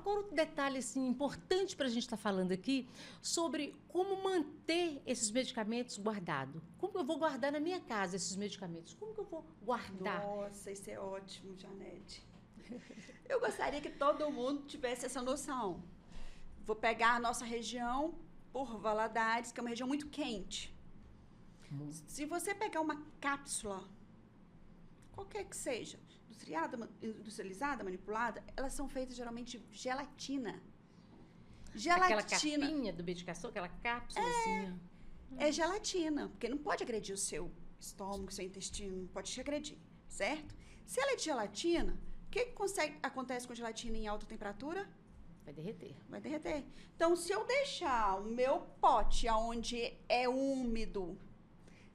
Agora, outro detalhe assim, importante para a gente estar falando aqui sobre como manter esses medicamentos guardados. Como que eu vou guardar na minha casa esses medicamentos? Como que eu vou guardar? Nossa, isso é ótimo, Janete. Eu gostaria que todo mundo tivesse essa noção. Vou pegar a nossa região por Valadares, que é uma região muito quente. Se você pegar uma cápsula, qualquer que seja, industrializada, manipulada, elas são feitas geralmente de gelatina. Aquela capinha do medicação, aquela cápsula assim. É gelatina, porque não pode agredir o seu estômago, seu intestino, não pode te agredir, certo? Se ela é de gelatina, o que acontece com gelatina em alta temperatura? Vai derreter. Vai derreter. Então, se eu deixar o meu pote onde é úmido,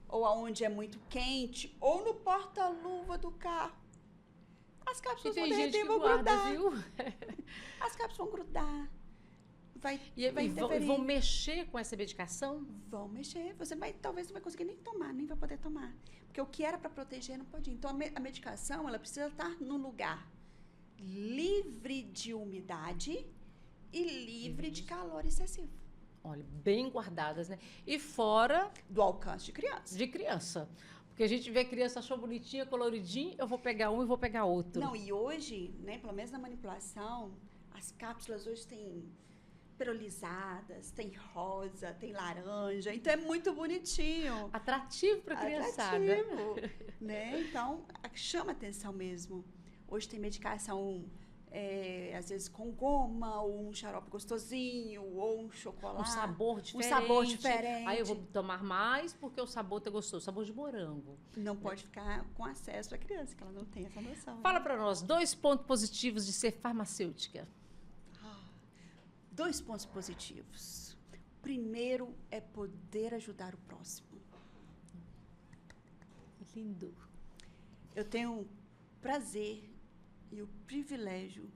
ou aonde é muito quente, ou no porta-luva do carro, as cápsulas vão derreter e vão grudar. Viu? As cápsulas vão grudar. Vai vão mexer com essa medicação? Vão mexer. Você talvez não vai conseguir nem tomar, nem vai poder tomar. Porque o que era para proteger não pode ir. Então, a medicação, ela precisa estar num lugar livre de umidade e livre de calor excessivo. Olha, bem guardadas, né? E fora... do alcance de criança. De criança. Porque a gente vê a criança achou bonitinha, coloridinho, eu vou pegar um e vou pegar outro. Não, e hoje, né, pelo menos na manipulação, as cápsulas hoje têm perolizadas, tem rosa, tem laranja, então é muito bonitinho. Atrativo para a criançada. Atrativo, né? Então, chama atenção mesmo. Hoje tem medicação... às vezes com goma, ou um xarope gostosinho, ou um chocolate. Um sabor diferente. Um sabor diferente. Aí eu vou tomar mais porque o sabor tá gostoso. Sabor de morango. Não pode ficar com acesso à criança, que ela não tem essa noção. Fala para nós, 2 pontos positivos de ser farmacêutica. 2 pontos positivos. Primeiro é poder ajudar o próximo. Lindo. Eu tenho o prazer e o privilégio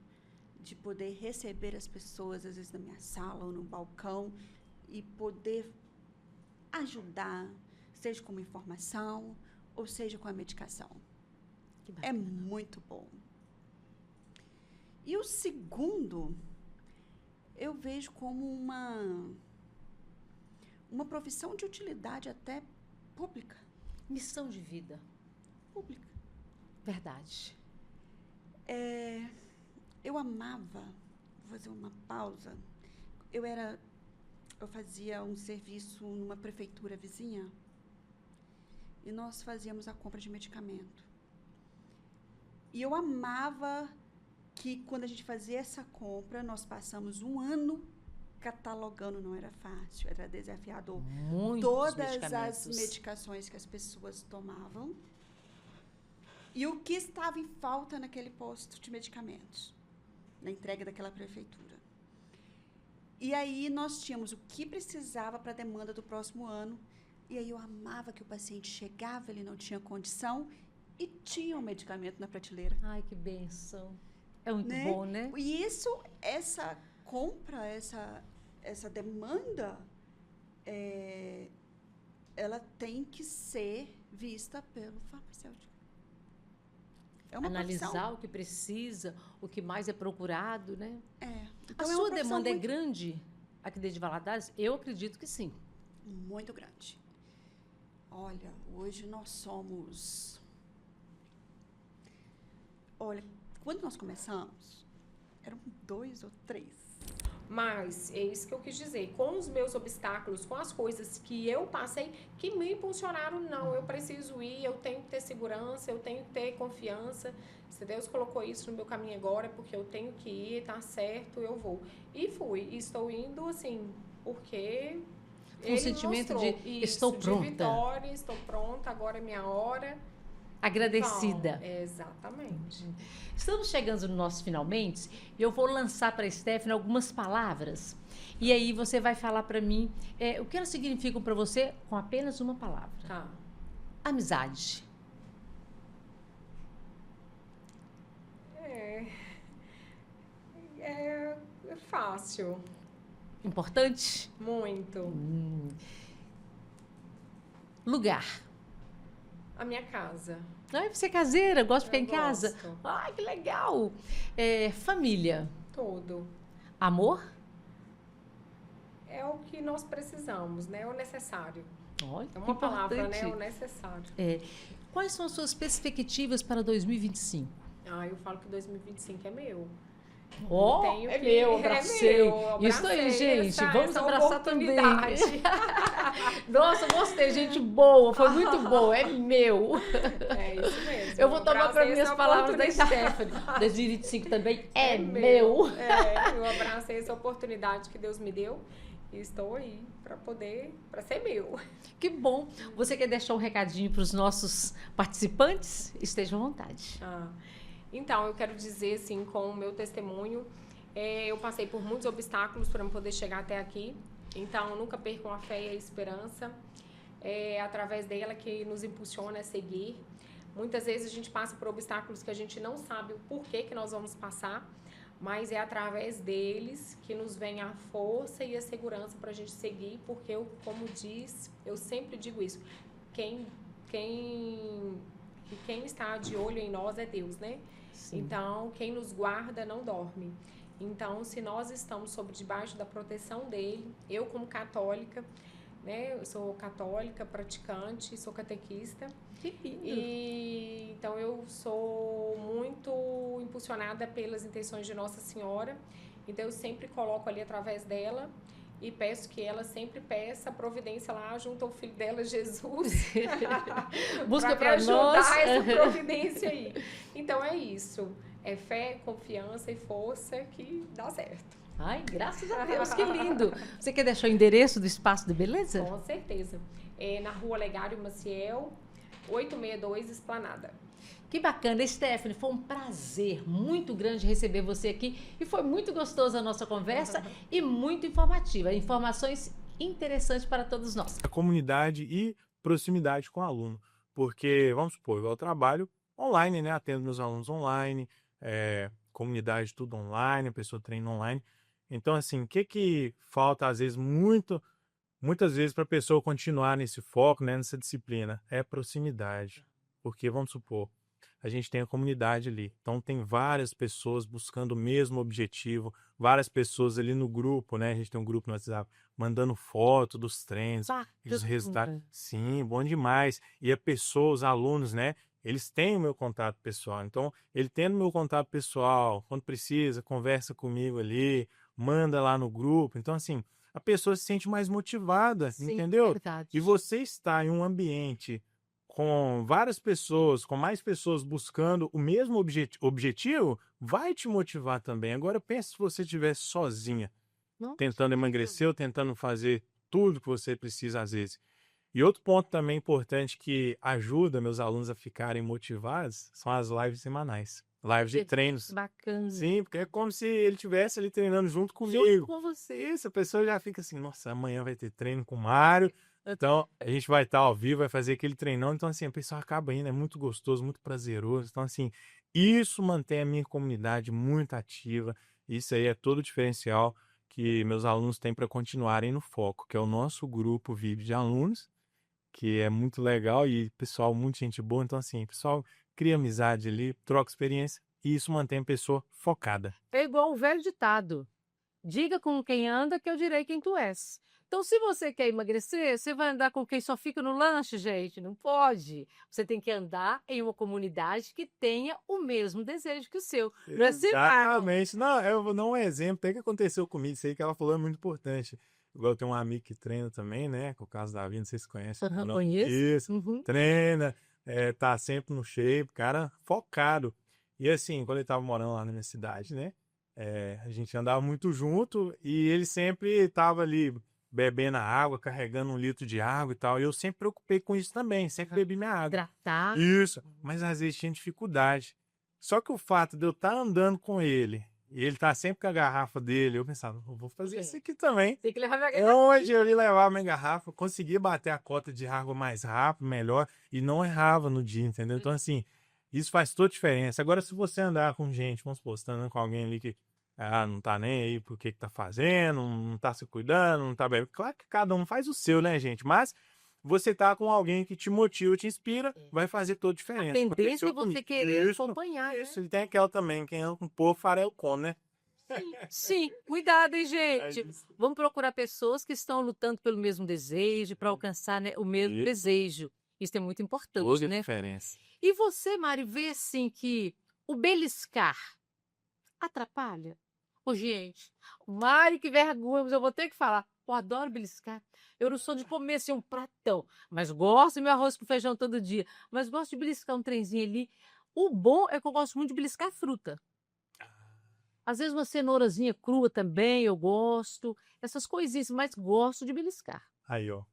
de poder receber as pessoas, às vezes na minha sala ou no balcão, e poder ajudar, seja com informação ou seja com a medicação. Que bacana. É muito bom. E o segundo, eu vejo como uma profissão de utilidade até pública. Missão de vida. Pública. Verdade. Eu amava, vou fazer uma pausa, eu fazia um serviço numa prefeitura vizinha e nós fazíamos a compra de medicamento. E eu amava que quando a gente fazia essa compra, nós passamos um ano catalogando, não era fácil, era desafiador. Todas as medicações que as pessoas tomavam e o que estava em falta naquele posto de medicamentos, na entrega daquela prefeitura. E aí nós tínhamos o que precisava para a demanda do próximo ano, e aí eu amava que o paciente chegava, ele não tinha condição, e tinha um medicamento na prateleira. Ai, que bênção. É muito bom, né? E essa compra, essa demanda, ela tem que ser vista pelo farmacêutico. É uma analisar profissão. O que precisa, o que mais é procurado, né? Então a sua demanda é grande aqui dentro de Valadares? Eu acredito que sim. Muito grande. Olha, hoje nós somos... Olha, quando nós começamos, eram 2 ou 3. Mas é isso que eu quis dizer. Com os meus obstáculos, com as coisas que eu passei, que me impulsionaram, não, eu preciso ir, eu tenho que ter segurança, eu tenho que ter confiança. Se Deus colocou isso no meu caminho agora, porque eu tenho que ir, tá certo, eu vou. E fui. E estou indo, assim, porque... Um sentimento de estou pronta. De vitória, estou pronta, agora é minha hora. Agradecida. Bom, exatamente. Estamos chegando no nosso finalmente. Eu vou lançar para a Stephanie algumas palavras. E aí você vai falar para mim o que elas significam para você com apenas uma palavra. Tá. Amizade. É fácil. Importante? Muito. Lugar. A minha casa. Ai, você é caseira, gosta de ficar em Eu casa? gosto. Ai, que legal. Família. Tudo. Amor? É o que nós precisamos, né? É o necessário. Olha, É que uma palavra, né? É o importante. necessário. Quais são as suas perspectivas para 2025? Eu falo que 2025 é meu. Ó, Tenho é que- meu, abracei. meu, Isso aí, abracei gente. Vamos essa abraçar também. oportunidade. Nossa, gostei, gente boa. Foi muito boa. É meu. É isso mesmo. Eu vou tomar para abracei mim as essa palavras da oportunidade. Stephanie. 2025 também é meu. meu. Eu abracei essa oportunidade que Deus me deu e estou aí para ser meu. Que bom. Você quer deixar um recadinho para os nossos participantes? Esteja à vontade. Então, eu quero dizer, assim, com o meu testemunho, eu passei por muitos obstáculos para poder chegar até aqui. Então, nunca percam a fé e a esperança. É através dela que nos impulsiona a seguir. Muitas vezes a gente passa por obstáculos que a gente não sabe o porquê que nós vamos passar, mas é através deles que nos vem a força e a segurança para a gente seguir, porque eu sempre digo isso, quem está de olho em nós é Deus, né? Sim. Então, quem nos guarda não dorme. Então, se nós estamos debaixo da proteção dele, eu como católica, né? Eu sou católica, praticante, sou catequista. Que lindo. Então, eu sou muito impulsionada pelas intenções de Nossa Senhora. Então, eu sempre coloco ali através dela e peço que ela sempre peça a providência lá junto ao filho dela, Jesus. Busca para para nós. ajudar essa providência aí. Então, é isso. É fé, confiança e força que dá certo. Ai, graças a Deus, que lindo. Você quer deixar o endereço do Espaço de Beleza? Com certeza. É na Rua Legário Maciel, 862 Esplanada. Que bacana, Stephanie, foi um prazer muito grande receber você aqui e foi muito gostosa a nossa conversa e muito informativa, informações interessantes para todos nós. A comunidade e proximidade com o aluno, porque, vamos supor, eu trabalho online, né, atendo meus alunos online, comunidade tudo online, a pessoa treina online, então assim, o que falta às vezes muitas vezes para a pessoa continuar nesse foco, né, nessa disciplina, é proximidade, porque vamos supor, a gente tem a comunidade ali, então tem várias pessoas buscando o mesmo objetivo, várias pessoas ali no grupo, né, a gente tem um grupo no WhatsApp, mandando foto dos treinos, os resultados, sim, bom demais, e a pessoa, os alunos, né, eles têm o meu contato pessoal, então ele tendo o meu contato pessoal, quando precisa, conversa comigo ali, manda lá no grupo, então assim, a pessoa se sente mais motivada, Sim, entendeu? verdade. E você está em um ambiente com várias pessoas, com mais pessoas buscando o mesmo objetivo, vai te motivar também. Agora pensa se você estivesse sozinha, tentando emagrecer ou tentando fazer tudo que você precisa às vezes. E outro ponto também importante que ajuda meus alunos a ficarem motivados são as lives semanais. Lives de treinos. Bacana. Sim, porque é como se ele estivesse ali treinando junto comigo. Junto com você. Isso, a pessoa já fica assim, nossa, amanhã vai ter treino com o Mário. Então, a gente vai estar ao vivo, vai fazer aquele treinão. Então, assim, a pessoa acaba indo, é muito gostoso, muito prazeroso. Então, assim, isso mantém a minha comunidade muito ativa. Isso aí é todo o diferencial que meus alunos têm para continuarem no foco, que é o nosso grupo VIP de alunos, que é muito legal e pessoal, muita gente boa. Então, assim, pessoal cria amizade ali, troca experiência e isso mantém a pessoa focada. É igual o velho ditado: diga com quem anda que eu direi quem tu és. Então, se você quer emagrecer, você vai andar com quem só fica no lanche, gente? Não pode. Você tem que andar em uma comunidade que tenha o mesmo desejo que o seu. Não é assim, Marlon? Exatamente. Não, eu vou dar um exemplo. Até que aconteceu comigo, isso aí que ela falou é muito importante. Igual eu tenho um amigo que treina também, né? Com o caso da Davi, não sei se conhece. ou não. Conheço. Isso, treina, tá sempre no shape, cara focado. E assim, quando ele tava morando lá na minha cidade, né? A gente andava muito junto e ele sempre tava ali bebendo a água, carregando 1 litro de água e tal. E eu sempre preocupei com isso também, sempre bebi minha água. Hidratar. Isso, mas às vezes tinha dificuldade. Só que o fato de eu estar andando com ele, e ele tá sempre com a garrafa dele, eu pensava, eu vou fazer isso aqui também. Tem que levar minha garrafa. Onde eu ia levar minha garrafa, eu conseguia bater a cota de água mais rápido, melhor, e não errava no dia, entendeu? Então, assim, isso faz toda a diferença. Agora, se você andar com gente, vamos supor, você tá andando com alguém ali que não tá nem aí por que tá fazendo, não tá se cuidando, não tá bem. Claro que cada um faz o seu, né, gente? Mas você tá com alguém que te motiva, te inspira, vai fazer toda a diferença. A tendência é Aconteceu você comigo. querer Isso, acompanhar, né? Isso, e tem aquela também, quem anda com o povo, farelo come, né? Sim, cuidado, hein, É gente? isso. Vamos procurar pessoas que estão lutando pelo mesmo desejo, para alcançar, né, o mesmo E desejo. Isso é muito importante, toda a né? diferença. E você, Mari, vê assim que o beliscar atrapalha? Ô, gente, Mari, que vergonha, mas eu vou ter que falar. Eu adoro beliscar. Eu não sou de comer assim um pratão, mas gosto do meu arroz com feijão todo dia. Mas gosto de beliscar um trenzinho ali. O bom é que eu gosto muito de beliscar fruta. Às vezes uma cenourazinha crua também eu gosto. Essas coisinhas, mas gosto de beliscar. Aí, ó.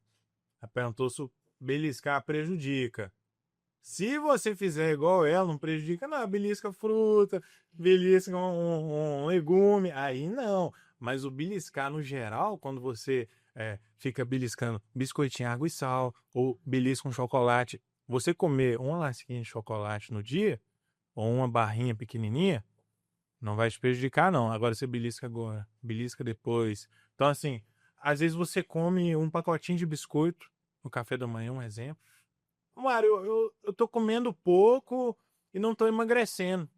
Ela perguntou se o beliscar prejudica. Se você fizer igual ela, não prejudica, não. Belisca fruta, belisca um legume. Aí não. Mas o beliscar, no geral, quando você fica beliscando biscoitinho, água e sal, ou belisca um chocolate, você comer uma lasquinha de chocolate no dia, ou uma barrinha pequenininha, não vai te prejudicar, não. Agora você belisca agora, belisca depois. Então, assim, às vezes você come um pacotinho de biscoito no café da manhã, um exemplo. Mário, eu tô comendo pouco e não tô emagrecendo.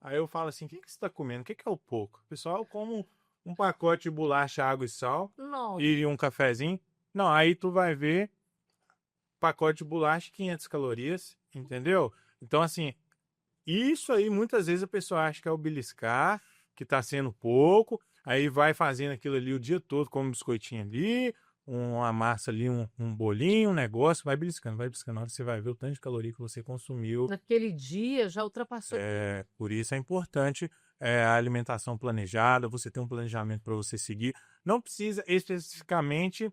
Aí eu falo assim, o que você tá comendo? O que é o pouco? Pessoal, eu como um pacote de bolacha, água e sal Nossa. e um cafezinho. Não, aí tu vai ver pacote de bolacha, 500 calorias, entendeu? Então, assim, isso aí muitas vezes a pessoa acha que é o beliscar, que tá sendo pouco, aí vai fazendo aquilo ali o dia todo, come um biscoitinho ali, uma massa ali, um bolinho, um negócio, vai beliscando, vai beliscando. Na hora você vai ver o tanto de caloria que você consumiu. Naquele dia já ultrapassou. Por isso é importante a alimentação planejada, você ter um planejamento para você seguir. Não precisa especificamente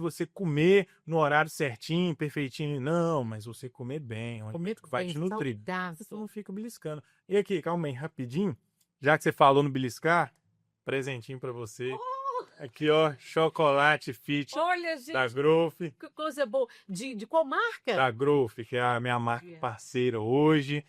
você comer no horário certinho, perfeitinho, não, mas você comer bem, um alimento que vai te nutrir. Você não fica beliscando. E aqui, calma aí, rapidinho, já que você falou no beliscar, presentinho para você. Aqui, ó, chocolate fit Olha, gente, da Growth. que coisa boa. De qual marca? Da Growth, que é a minha marca parceira hoje.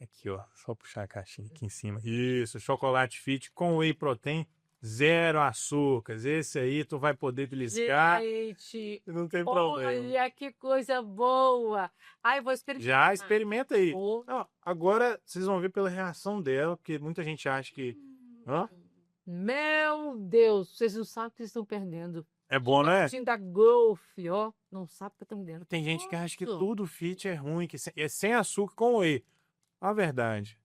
Aqui, ó, só puxar a caixinha aqui em cima. Isso, chocolate fit com whey protein, 0 açúcares. Esse aí tu vai poder beliscar. Gente, Não tem problema. olha que coisa boa. Ai, vou experimentar. Já experimenta aí. Oh. Não, agora vocês vão ver pela reação dela, porque muita gente acha que. Hã? Meu Deus, vocês não sabem o que vocês estão perdendo. É bom, né? Da Golf, ó, não sabe o que estão perdendo. Tem gente que acha que Nossa. tudo fit é ruim, que é sem açúcar com whey. A verdade.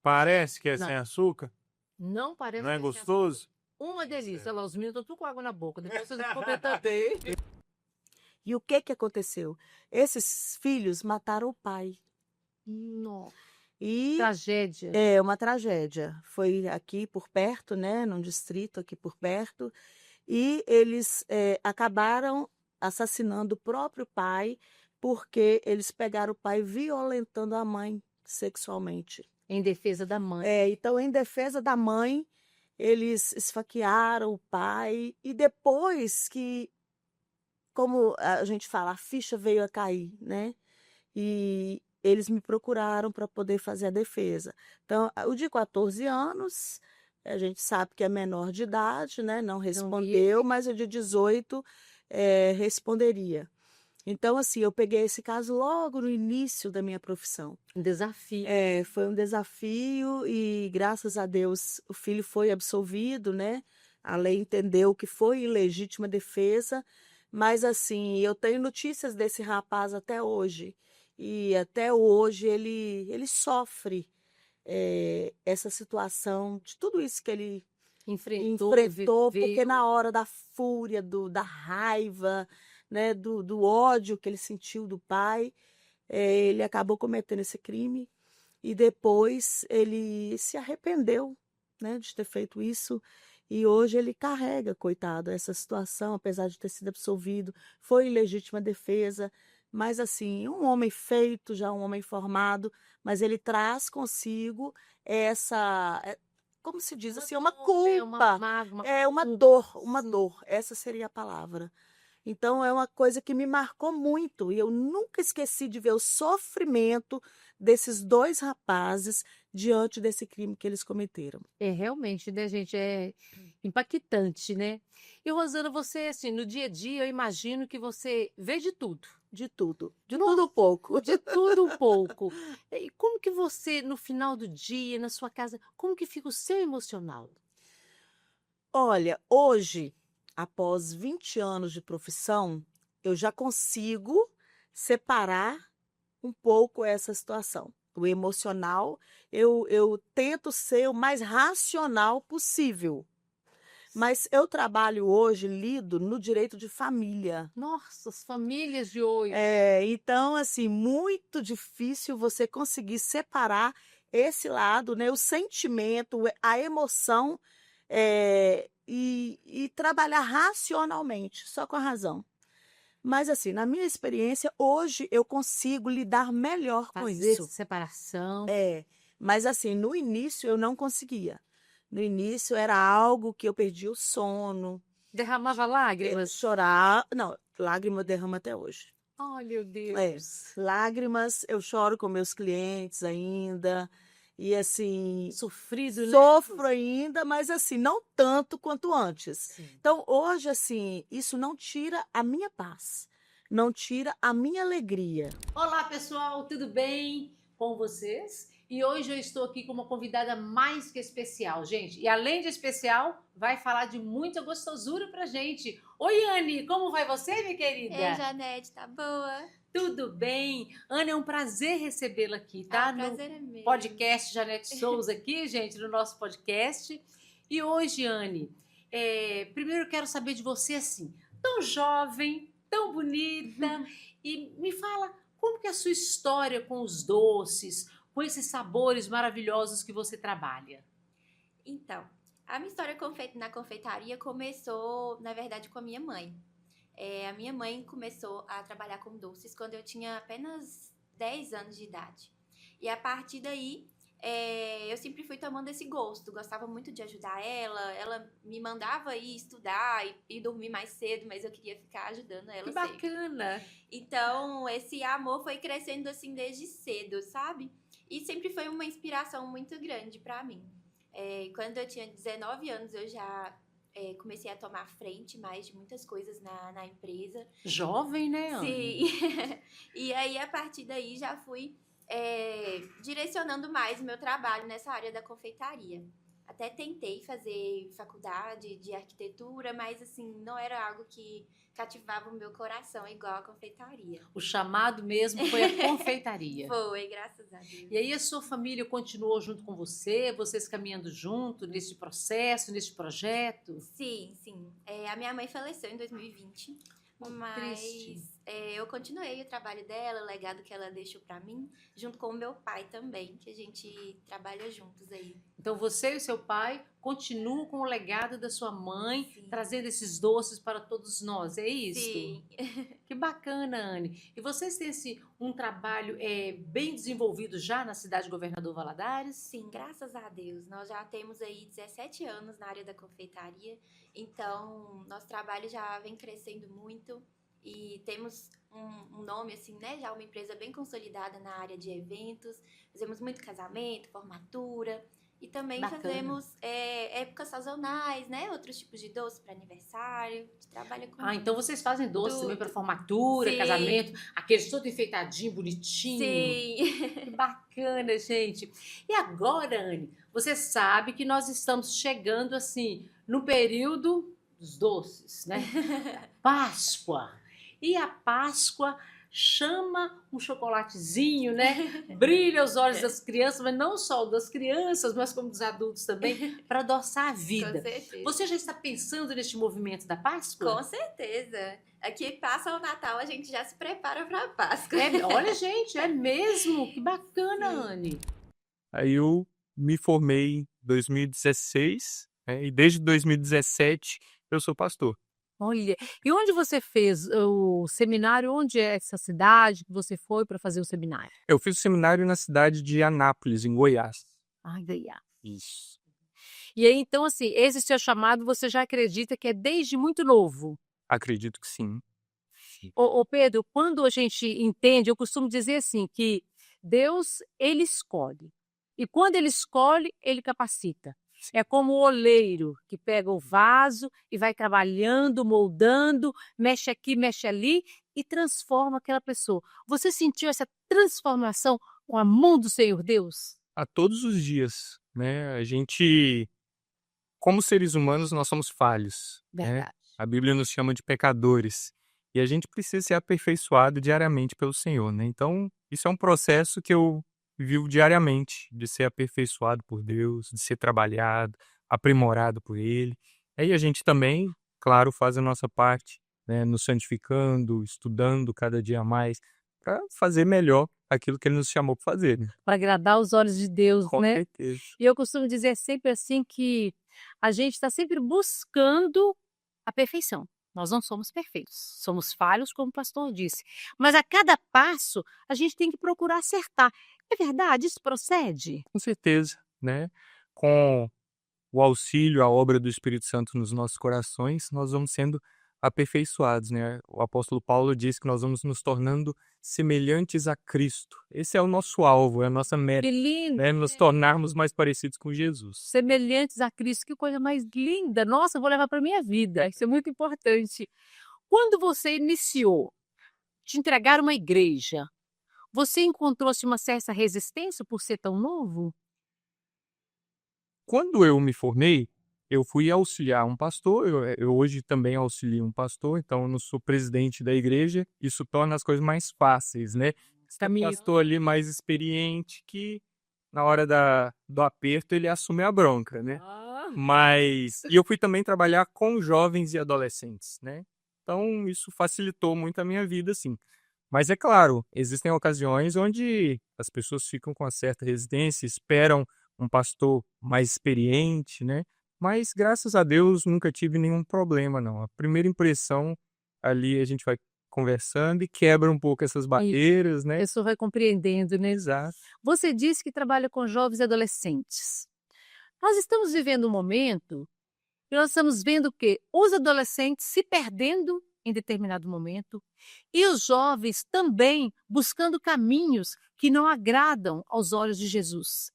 Parece que é Não. sem açúcar? Não parece Não é que esse gostoso? Uma delícia. Olha lá, os meninos estão tudo com água na boca. Depois vocês vão comer também. E o que aconteceu? Esses filhos mataram o pai. Nossa. E Tragédia. é uma tragédia. Foi aqui por perto, né, num distrito aqui por perto, e eles acabaram assassinando o próprio pai porque eles pegaram o pai violentando a mãe sexualmente. Em defesa da mãe. Então, em defesa da mãe, eles esfaquearam o pai e depois que, como a gente fala, a ficha veio a cair, né? E eles me procuraram para poder fazer a defesa. Então, o de 14 anos, a gente sabe que é menor de idade, né? Não respondeu, mas o de 18 responderia. Então, assim, eu peguei esse caso logo no início da minha profissão. Um desafio. Foi um desafio e, graças a Deus, o filho foi absolvido, né? A lei entendeu que foi ilegítima defesa, mas, assim, eu tenho notícias desse rapaz até hoje. E até hoje ele sofre essa situação, de tudo isso que ele enfrentou, porque na hora da fúria, da raiva, né, do ódio que ele sentiu do pai, ele acabou cometendo esse crime e depois ele se arrependeu, né, de ter feito isso e hoje ele carrega, coitado, essa situação, apesar de ter sido absolvido, foi ilegítima defesa, mas assim, um homem feito, já um homem formado, mas ele traz consigo essa, como se diz assim, uma culpa, uma dor, essa seria a palavra. Então, é uma coisa que me marcou muito e eu nunca esqueci de ver o sofrimento desses 2 rapazes diante desse crime que eles cometeram. Realmente, né, gente? Impactante, né? E, Rosana, você, assim, no dia a dia, eu imagino que você vê de tudo. De tudo. De Nossa, tudo um pouco. de tudo um pouco. E como que você, no final do dia, na sua casa, como que fica o seu emocional? Olha, hoje, após 20 anos de profissão, eu já consigo separar um pouco essa situação. O emocional, eu tento ser o mais racional possível. Mas eu trabalho hoje, lido no direito de família. Nossa, as famílias de hoje. Então, assim, muito difícil você conseguir separar esse lado, né? O sentimento, a emoção, e trabalhar racionalmente, só com a razão. Mas, assim, na minha experiência, hoje eu consigo lidar melhor com Fazer isso. separação. Mas, assim, no início eu não conseguia. No início era algo que eu perdia o sono, Derramava lágrimas. chorar. Não, lágrima eu derramo até hoje. Ai, meu Deus. Lágrimas, eu choro com meus clientes ainda. E assim, Sofrido, né? sofro ainda, mas assim, não tanto quanto antes. Sim. Então, hoje, assim, isso não tira a minha paz, não tira a minha alegria. Olá, pessoal, tudo bem com vocês? E hoje eu estou aqui com uma convidada mais que especial, gente. E além de especial, vai falar de muita gostosura pra gente. Oi, Anne, como vai você, minha querida? Ei, Janete, tá boa? Tudo bem? Ana, é um prazer recebê-la aqui, tá? O prazer é meu. Podcast Janete Souza aqui, gente, no nosso podcast. E hoje, Anne, primeiro eu quero saber de você, assim, tão jovem, tão bonita, e me fala como que é a sua história com os doces, com esses sabores maravilhosos que você trabalha. Então, a minha história na confeitaria começou, na verdade, com a minha mãe. A minha mãe começou a trabalhar com doces quando eu tinha apenas 10 anos de idade. E a partir daí, eu sempre fui tomando esse gosto. Gostava muito de ajudar ela. Ela me mandava ir estudar e dormir mais cedo, mas eu queria ficar ajudando ela Que sempre. bacana! Então, esse amor foi crescendo assim desde cedo, sabe? E sempre foi uma inspiração muito grande pra mim. Quando eu tinha 19 anos, eu já comecei a tomar frente mais de muitas coisas na empresa. Jovem, né, Anne? Sim. E aí, a partir daí, já fui direcionando mais o meu trabalho nessa área da confeitaria. Até tentei fazer faculdade de arquitetura, mas assim, não era algo que cativava o meu coração igual a confeitaria. O chamado mesmo foi a confeitaria. Foi, graças a Deus. E aí a sua família continuou junto com você, vocês caminhando junto nesse processo, nesse projeto? Sim, sim. A minha mãe faleceu em 2020, mas triste. Eu continuei o trabalho dela, o legado que ela deixou pra mim, junto com o meu pai também, que a gente trabalha juntos aí. Então você e o seu pai continuam com o legado da sua mãe, Sim. trazendo esses doces para todos nós, é isso? Sim. Que bacana, Anne. E vocês têm um trabalho bem desenvolvido já na cidade de Governador Valadares? Sim, graças a Deus. Nós já temos aí 17 anos na área da confeitaria, então nosso trabalho já vem crescendo muito e temos um nome assim, né? Já uma empresa bem consolidada na área de eventos. Fazemos muito casamento, formatura e também Bacana. fazemos épocas sazonais, né? Outros tipos de doce para aniversário. A gente trabalha com Então vocês fazem doces também tudo. para formatura, Sim. casamento, aqueles todo enfeitadinho, bonitinho. Sim. Que bacana, gente. E agora, Anne, você sabe que nós estamos chegando assim no período dos doces, né? Páscoa. E a Páscoa chama um chocolatezinho, né? Brilha os olhos das crianças, mas não só das crianças, mas como dos adultos também, para adoçar a Com vida. certeza. Você já está pensando neste movimento da Páscoa? Com certeza. Aqui passa o Natal, a gente já se prepara para a Páscoa. Olha, gente, é mesmo. Que bacana, Sim. Anne. Aí eu me formei em 2016, né, e desde 2017 eu sou pastor. Olha, e onde você fez o seminário? Onde é essa cidade que você foi para fazer o seminário? Eu fiz o seminário na cidade de Anápolis, em Goiás. Ai, Goiás. Isso. E aí, então, assim, esse seu chamado, você já acredita que é desde muito novo? Acredito que sim. Ô Pedro, quando a gente entende, eu costumo dizer assim, que Deus, ele escolhe. E quando ele escolhe, ele capacita. É como o oleiro que pega o vaso e vai trabalhando, moldando, mexe aqui, mexe ali e transforma aquela pessoa. Você sentiu essa transformação com a mão do Senhor Deus? A todos os dias, né? A gente, como seres humanos, nós somos falhos, né? Verdade. A Bíblia nos chama de pecadores. E a gente precisa ser aperfeiçoado diariamente pelo Senhor, né? Então, isso é um processo que eu vivo diariamente, de ser aperfeiçoado por Deus, de ser trabalhado, aprimorado por Ele. Aí a gente também, claro, faz a nossa parte, né? Nos santificando, estudando cada dia mais, para fazer melhor aquilo que Ele nos chamou para fazer, né? Para agradar os olhos de Deus, Com né? certeza. E eu costumo dizer sempre assim que a gente está sempre buscando a perfeição. Nós não somos perfeitos, somos falhos, como o pastor disse. Mas a cada passo, a gente tem que procurar acertar. É verdade? Isso procede? Com certeza, né? Com o auxílio, a obra do Espírito Santo nos nossos corações, nós vamos sendo aperfeiçoados, né? O apóstolo Paulo diz que nós vamos nos tornando semelhantes a Cristo. Esse é o nosso alvo, é a nossa meta, Que lindo! né? Nos tornarmos mais parecidos com Jesus. Semelhantes a Cristo, que coisa mais linda! Nossa, eu vou levar para minha vida. Isso é muito importante. Quando você iniciou de entregar uma igreja, você encontrou-se uma certa resistência por ser tão novo? Quando eu me formei, eu fui auxiliar um pastor, eu hoje também auxilio um pastor, então eu não sou presidente da igreja, isso torna as coisas mais fáceis, né? Tem um pastor ali mais experiente que, na hora do aperto, ele assume a bronca, né? E eu fui também trabalhar com jovens e adolescentes, né? Então, isso facilitou muito a minha vida, sim. Mas é claro, existem ocasiões onde as pessoas ficam com uma certa resistência, esperam um pastor mais experiente, né? Mas, graças a Deus, nunca tive nenhum problema, não. A primeira impressão, ali a gente vai conversando e quebra um pouco essas barreiras, A né? pessoa vai compreendendo, né? Exato. Você disse que trabalha com jovens e adolescentes. Nós estamos vivendo um momento que nós estamos vendo que os adolescentes se perdendo em determinado momento e os jovens também buscando caminhos que não agradam aos olhos de Jesus.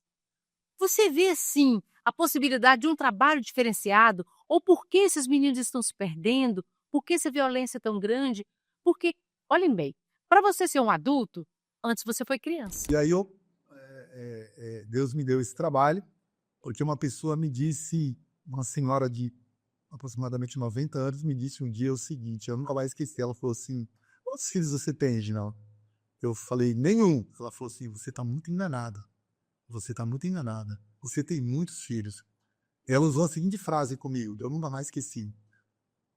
Você vê, sim, a possibilidade de um trabalho diferenciado? Ou por que esses meninos estão se perdendo? Por que essa violência é tão grande? Porque, olhem bem, para você ser um adulto, antes você foi criança. E aí Deus me deu esse trabalho, porque uma pessoa me disse, uma senhora de aproximadamente 90 anos, me disse um dia o seguinte, eu nunca mais esqueci, ela falou assim, quantos filhos você tem, Reginaldo? Eu falei, nenhum. Ela falou assim, você está muito enganada. Você está muito enganada. Você tem muitos filhos. Ela usou a seguinte frase comigo, eu nunca mais esqueci.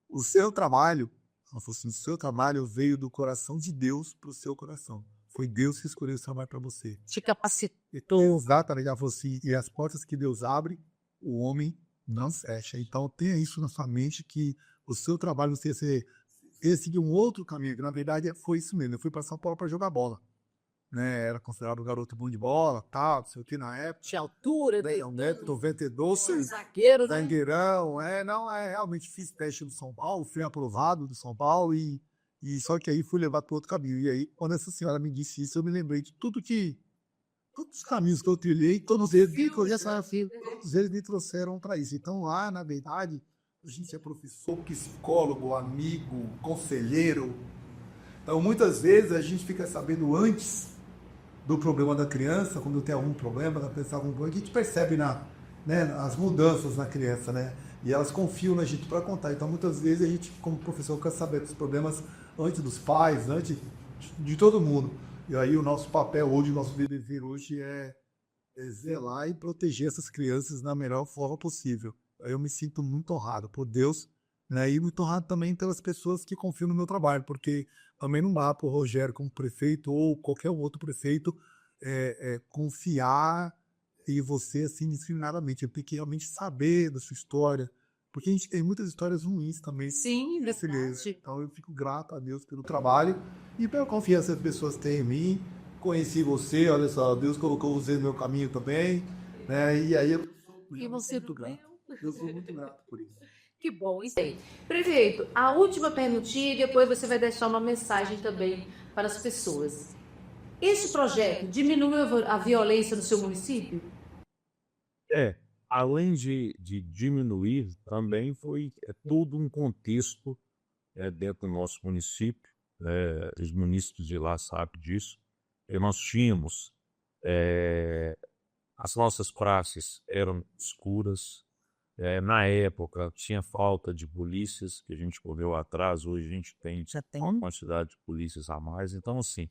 O seu trabalho, ela falou assim, o seu trabalho veio do coração de Deus para o seu coração. Foi Deus que escolheu esse trabalho para você. Te capacitou. Exatamente, ela falou assim, e as portas que Deus abre, o homem não fecha. Então tenha isso na sua mente, que o seu trabalho você seguir um outro caminho, que na verdade foi isso mesmo. Eu fui para São Paulo para jogar bola. Né, era considerado um garoto bom de bola, tal, não sei o que na época. De altura, Né, 1,92 m, zagueiro, né? zagueirão, realmente fiz teste do São Paulo, fui aprovado do São Paulo e só que aí fui levado para outro caminho. E aí, quando essa senhora me disse isso, eu me lembrei de todos os caminhos que eu trilhei, todos eles me trouxeram para isso. Então lá, na verdade, a gente é professor, psicólogo, amigo, conselheiro. Então muitas vezes a gente fica sabendo antes do problema da criança, quando tem algum problema, da pessoa algum problema, a gente percebe as mudanças na criança, né? E elas confiam na gente para contar. Então, muitas vezes, a gente, como professor, quer saber dos problemas antes dos pais, antes de todo mundo. E aí, o nosso papel hoje, o nosso dever hoje é zelar e proteger essas crianças da melhor forma possível. Eu me sinto muito honrado por Deus, né? E muito honrado também pelas pessoas que confiam no meu trabalho, porque também não dá para o Rogério, como prefeito, ou qualquer outro prefeito, confiar em você assim, indiscriminadamente. Eu tenho que realmente saber da sua história, porque a gente tem muitas histórias ruins também. Sim, verdade. Então eu fico grato a Deus pelo trabalho e pela confiança que as pessoas têm em mim. Conheci você, olha só, Deus colocou você no meu caminho também, né? E aí eu você muito grato. Eu sou muito grato por isso. Que bom, isso aí. Prefeito, a última perguntinha e depois você vai deixar uma mensagem também para as pessoas. Esse projeto diminui a violência no seu município? além de diminuir, também foi todo um contexto dentro do nosso município, os munícipes de lá sabem disso, e nós tínhamos, as nossas praças eram escuras, na época tinha falta de polícias, que a gente correu atrás, hoje a gente tem Já tem? uma quantidade de polícias a mais, então assim,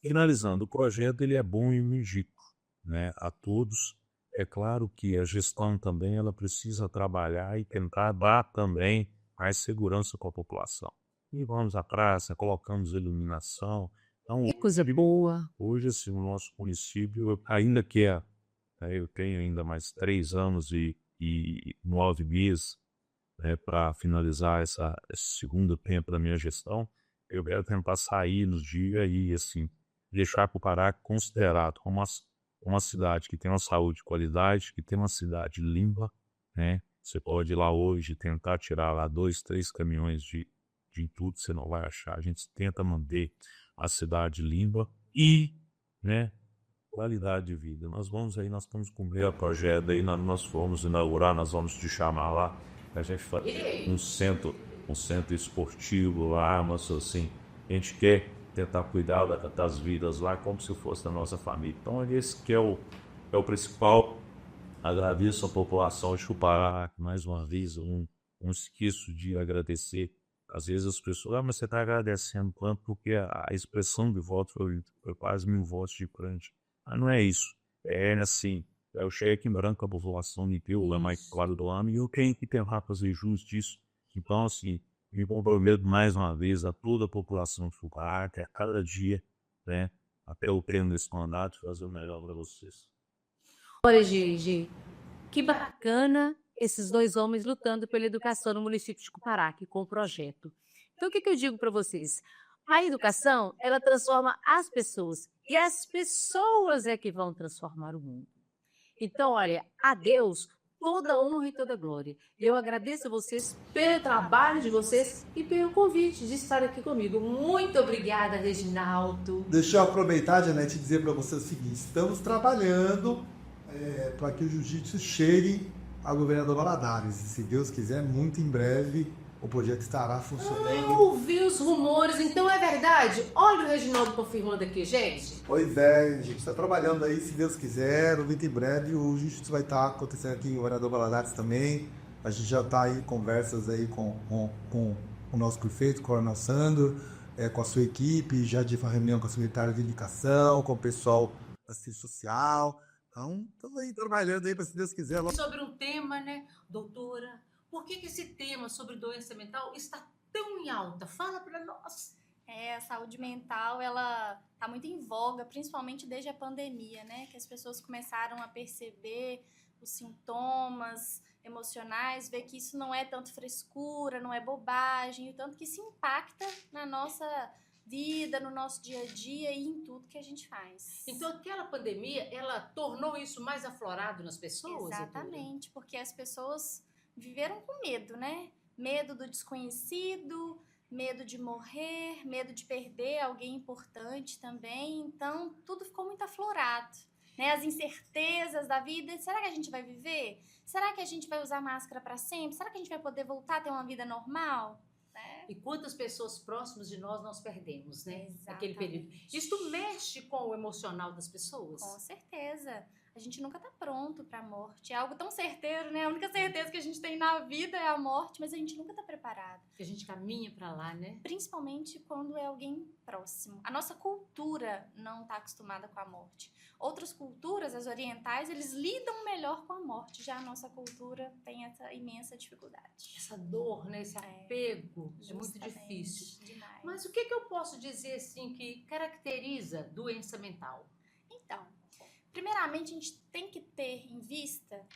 finalizando, o projeto ele é bom e eu indico, né, a todos. É claro que a gestão também ela precisa trabalhar e tentar dar também mais segurança para a população. E vamos à praça, colocamos iluminação. Então, Que coisa boa. hoje assim, o nosso município, ainda que eu tenho ainda mais 3 anos e 9 meses, para finalizar esse segundo tempo da minha gestão, eu quero tentar sair nos dias e assim deixar para o Pará considerado como uma cidade que tem uma saúde de qualidade, que tem uma cidade limpa, né? Você pode ir lá hoje tentar tirar lá 2, 3 caminhões de entulho, você não vai achar. A gente tenta manter a cidade limpa e, né, qualidade de vida. Nós estamos com o meu projeto aí, nós vamos inaugurar, nós vamos te chamar lá, a gente fazer um centro esportivo lá, mas assim, a gente quer tentar cuidar das vidas lá como se fosse da nossa família. Então, esse que é o principal. Agradeço a população de Chupará, mais uma vez, não esqueço de agradecer. Às vezes as pessoas, mas você está agradecendo tanto porque a expressão de voto foi quase 1000 votos de crente. Mas não é isso. É assim, eu cheque em branco a população de Peu, é mais claro do ano, e eu tenho que tentar fazer jus disso. Então, assim, me comprometo mais uma vez a toda a população de Chupará, que a cada dia, né, até o pleno desse mandato, fazer o melhor para vocês. Olha, Gigi, que bacana esses 2 homens lutando pela educação no município de Cuparaque com o projeto. Então, o que eu digo para vocês? A educação, ela transforma as pessoas e as pessoas é que vão transformar o mundo. Então, olha, a Deus toda honra e toda glória. Eu agradeço a vocês pelo trabalho de vocês e pelo convite de estar aqui comigo. Muito obrigada, Reginaldo. Deixa eu aproveitar, Janete, e dizer para você o seguinte: estamos trabalhando para que o jiu-jitsu chegue ao governador Valadares. E, se Deus quiser, muito em breve o projeto estará funcionando. Eu ouvi os rumores, então é verdade? Olha o Reginaldo confirmando aqui, gente. Pois é, a gente está trabalhando aí, se Deus quiser, muito em breve o jiu-jitsu vai estar acontecendo aqui em governador Valadares também. A gente já está aí em conversas aí com o nosso prefeito, Coronel Sandro, com a sua equipe, já tive uma reunião com a secretária de Educação, com o pessoal da assistência social. Então, estamos aí trabalhando aí para, se Deus quiser. Sobre um tema, né, doutora? Por que esse tema sobre doença mental está tão em alta? Fala para nós. A saúde mental, ela está muito em voga, principalmente desde a pandemia, né? Que as pessoas começaram a perceber os sintomas emocionais, ver que isso não é tanto frescura, não é bobagem, o tanto que isso impacta na nossa vida, no nosso dia a dia e em tudo que a gente faz. Então, aquela pandemia, ela tornou isso mais aflorado nas pessoas? Exatamente, porque as pessoas viveram com medo, né? Medo do desconhecido, medo de morrer, medo de perder alguém importante também. Então, tudo ficou muito aflorado, né? As incertezas da vida. Será que a gente vai viver? Será que a gente vai usar máscara para sempre? Será que a gente vai poder voltar a ter uma vida normal? E quantas pessoas próximas de nós perdemos, né? Exatamente. Naquele período. Isso mexe com o emocional das pessoas? Com certeza. A gente nunca tá pronto pra morte. É algo tão certeiro, né? A única certeza que a gente tem na vida é a morte, mas a gente nunca tá preparado. Que a gente caminha pra lá, né? Principalmente quando é alguém próximo. A nossa cultura não tá acostumada com a morte. Outras culturas, as orientais, eles lidam melhor com a morte. Já a nossa cultura tem essa imensa dificuldade. Essa dor, né? Esse apego é muito difícil. Demais. Mas o que eu posso dizer, assim, que caracteriza doença mental? Então, primeiramente, a gente tem que ter em vista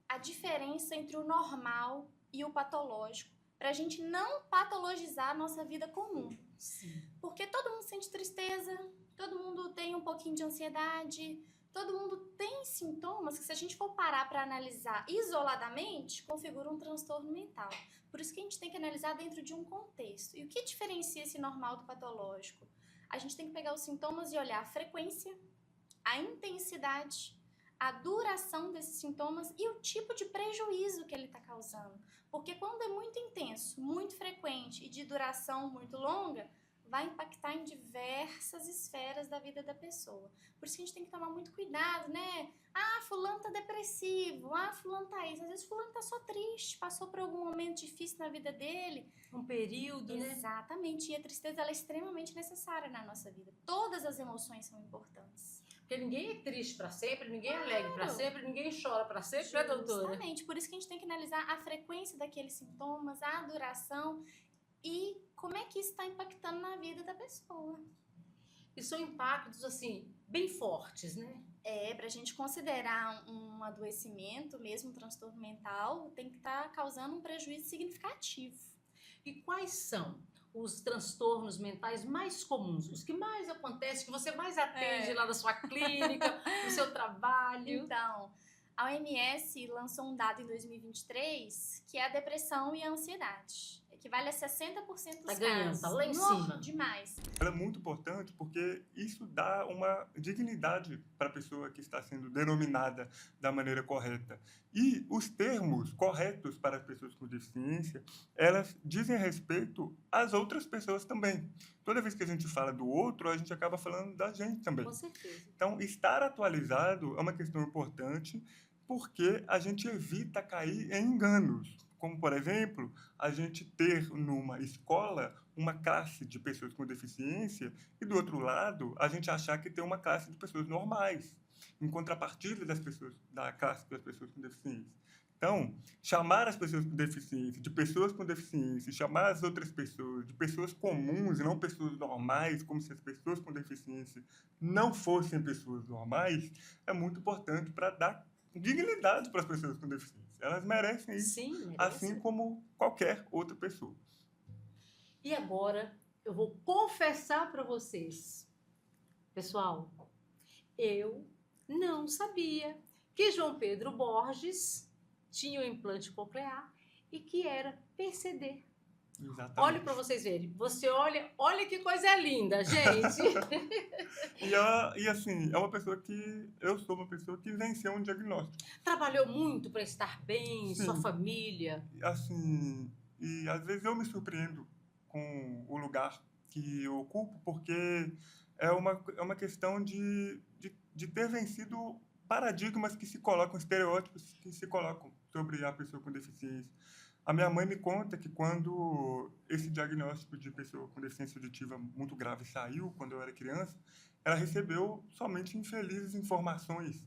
a diferença entre o normal e o patológico, para a gente não patologizar a nossa vida comum. Sim. Porque todo mundo sente tristeza, todo mundo tem um pouquinho de ansiedade, todo mundo tem sintomas que, se a gente for parar para analisar isoladamente, configura um transtorno mental. Por isso que a gente tem que analisar dentro de um contexto. E o que diferencia esse normal do patológico? A gente tem que pegar os sintomas e olhar a frequência, a intensidade, a duração desses sintomas e o tipo de prejuízo que ele está causando. Porque quando é muito intenso, muito frequente e de duração muito longa, vai impactar em diversas esferas da vida da pessoa. Por isso que a gente tem que tomar muito cuidado, né? Ah, fulano tá depressivo, ah, fulano tá isso. Às vezes fulano tá só triste, passou por algum momento difícil na vida dele. Um período, né? Exatamente, e a tristeza ela é extremamente necessária na nossa vida. Todas as emoções são importantes. Porque ninguém é triste para sempre, ninguém é alegre para sempre, ninguém chora para sempre, né, doutora? Justamente, por isso que a gente tem que analisar a frequência daqueles sintomas, a duração e como é que isso está impactando na vida da pessoa. E são impactos, assim, bem fortes, né? Para a gente considerar um adoecimento, mesmo um transtorno mental, tem que estar causando um prejuízo significativo. E quais são os transtornos mentais mais comuns, os que mais acontecem, que você mais atende lá na sua clínica, no seu trabalho? Então, a OMS lançou um dado em 2023 que é a depressão e a ansiedade. Equivale a 60% dos casos. Ganhando, tá lá em Nossa, cima. Demais. Ela é muito importante porque isso dá uma dignidade para a pessoa que está sendo denominada da maneira correta. E os termos corretos para as pessoas com deficiência, elas dizem respeito às outras pessoas também. Toda vez que a gente fala do outro, a gente acaba falando da gente também. Com certeza. Então, estar atualizado é uma questão importante porque a gente evita cair em enganos. Como, por exemplo, a gente ter numa escola uma classe de pessoas com deficiência e, do outro lado, a gente achar que tem uma classe de pessoas normais, em contrapartida da classe das pessoas com deficiência. Então, chamar as pessoas com deficiência de pessoas com deficiência, chamar as outras pessoas de pessoas comuns e não pessoas normais, como se as pessoas com deficiência não fossem pessoas normais, é muito importante para dar dignidade para as pessoas com deficiência. Elas merecem isso, Sim, merecem. assim como qualquer outra pessoa. E agora eu vou confessar para vocês, pessoal, eu não sabia que João Pedro Borges tinha um implante coclear e que era PCD. Exatamente. Olha para vocês verem. Você olha que coisa linda, gente. E assim, eu sou uma pessoa que venceu um diagnóstico. Trabalhou muito para estar bem, Sim. sua família. Assim, e às vezes eu me surpreendo com o lugar que eu ocupo, porque é uma questão de ter vencido paradigmas que se colocam, estereótipos que se colocam sobre a pessoa com deficiência. A minha mãe me conta que quando esse diagnóstico de pessoa com deficiência auditiva muito grave saiu, quando eu era criança, ela recebeu somente infelizes informações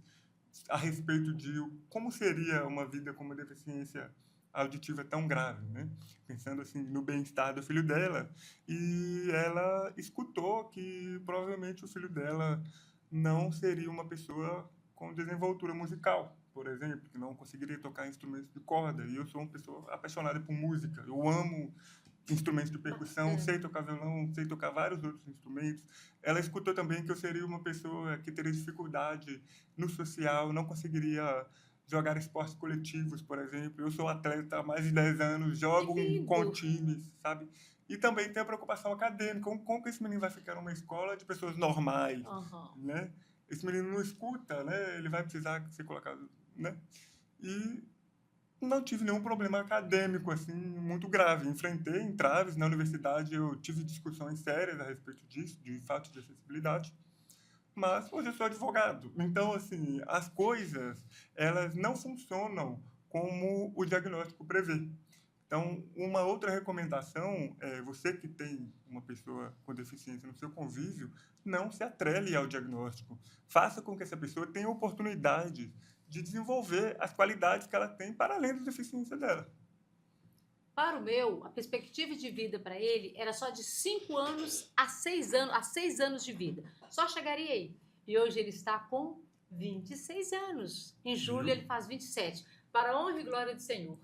a respeito de como seria uma vida com uma deficiência auditiva tão grave, né? Pensando assim no bem-estar do filho dela, e ela escutou que provavelmente o filho dela não seria uma pessoa com desenvoltura musical, por exemplo, que não conseguiria tocar instrumentos de corda. E eu sou uma pessoa apaixonada por música. Eu amo instrumentos de percussão, sei tocar violão, sei tocar vários outros instrumentos. Ela escutou também que eu seria uma pessoa que teria dificuldade no social, não conseguiria jogar esportes coletivos, por exemplo. Eu sou atleta há mais de 10 anos, jogo com times, sabe? E também tem a preocupação acadêmica. Como que esse menino vai ficar numa escola de pessoas normais, né? Esse menino não escuta, né? Ele vai precisar ser colocado, né? E não tive nenhum problema acadêmico, assim, muito grave. Enfrentei entraves na universidade, eu tive discussões sérias a respeito disso, de fato de acessibilidade. Mas hoje eu sou advogado. Então, assim, as coisas, elas não funcionam como o diagnóstico prevê. Então, uma outra recomendação é você que tem uma pessoa com deficiência no seu convívio, não se atrele ao diagnóstico. Faça com que essa pessoa tenha oportunidade de desenvolver as qualidades que ela tem para além da deficiência dela. Para o meu, a perspectiva de vida para ele era só de 5 anos a 6 anos de vida. Só chegaria aí. E hoje ele está com 26 anos. Em julho ele faz 27. Para a honra e glória do Senhor.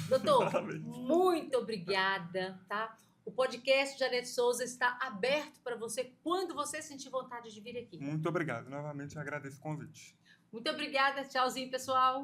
Doutor, muito obrigada, tá? O podcast Janete Souza está aberto para você quando você sentir vontade de vir aqui. Muito obrigado. Novamente agradeço o convite. Muito obrigada. Tchauzinho, pessoal.